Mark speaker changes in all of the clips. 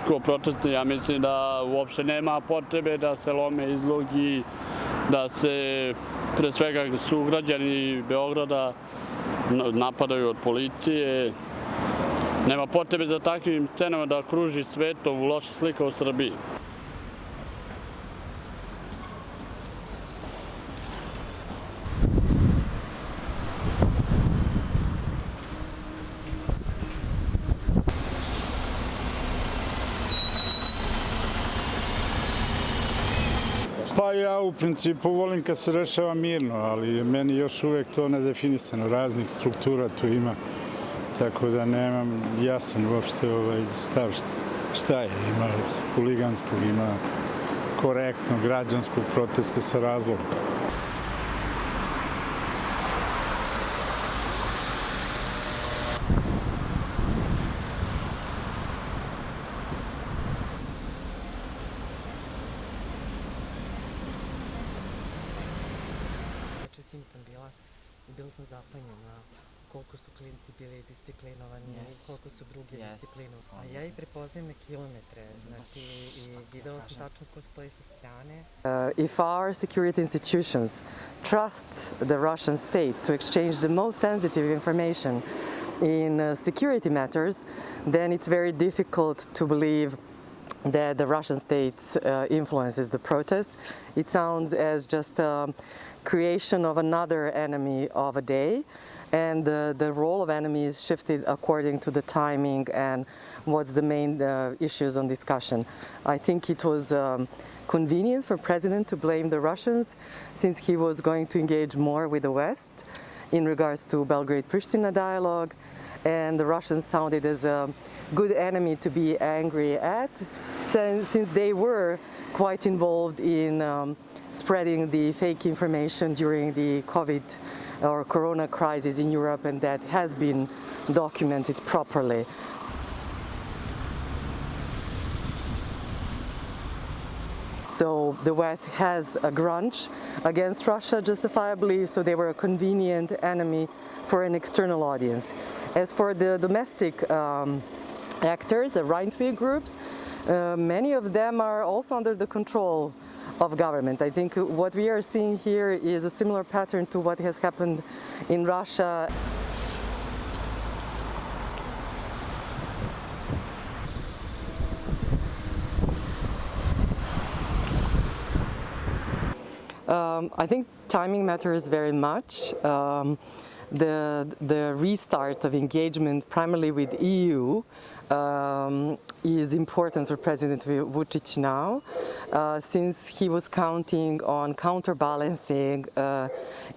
Speaker 1: ko protesti, ja mislim da uopšte nema potrebe da se lome izlogi, da se pre svega sugrađani Beograda napadaju od policije. Nema potrebe za takvim scenama da kruži svetom loša slika o Srbiji.
Speaker 2: Pa ja u principu volim kad se rešava mirno, ali meni još uvek to nedefinisano, raznih struktura tu ima, tako da nemam jasan uopšte stav šta je. Ima huliganskog, ima korektnog građanskog protesta sa razlogom.
Speaker 3: Sinoć sam bila i bila sam zapanjena koliko su klinci bili disciplinovani i koliko su drugi disciplinovani. A ja ih prepoznajem na kilometre, znači i videla sam tačno ko stoji sa strane.
Speaker 4: If our security institutions trust the Russian state to exchange the most sensitive information in security matters, then it's very difficult to believe that the Russian state influences the protests. It sounds as just a creation of another enemy of a day, and the role of enemy is shifted according to the timing and what's the main issues on discussion. I think it was convenient for President to blame the Russians since he was going to engage more with the West in regards to Belgrade-Pristina dialogue, and the Russians sounded as a good enemy to be angry at, since they were quite involved in spreading the fake information during the COVID or Corona crisis in Europe, and that has been documented properly. So the West has a grudge against Russia, justifiably, so they were a convenient enemy for an external audience. As for the domestic actors, the right-wing groups, many of them are also under the control of government. I think what we are seeing here is a similar pattern to what has happened in Russia. I think timing matters very much. The restart of engagement primarily with EU is important for President Vucic now, since he was counting on counterbalancing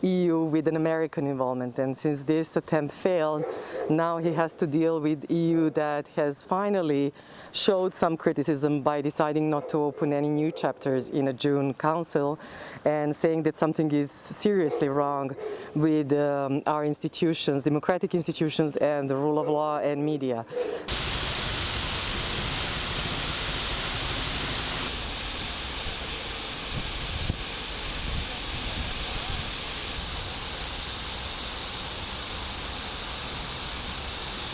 Speaker 4: EU with an American involvement, and since this attempt failed, now he has to deal with EU that has finally showed some criticism by deciding not to open any new chapters in a June Council and saying that something is seriously wrong with our institutions, democratic institutions, and the rule of law and media.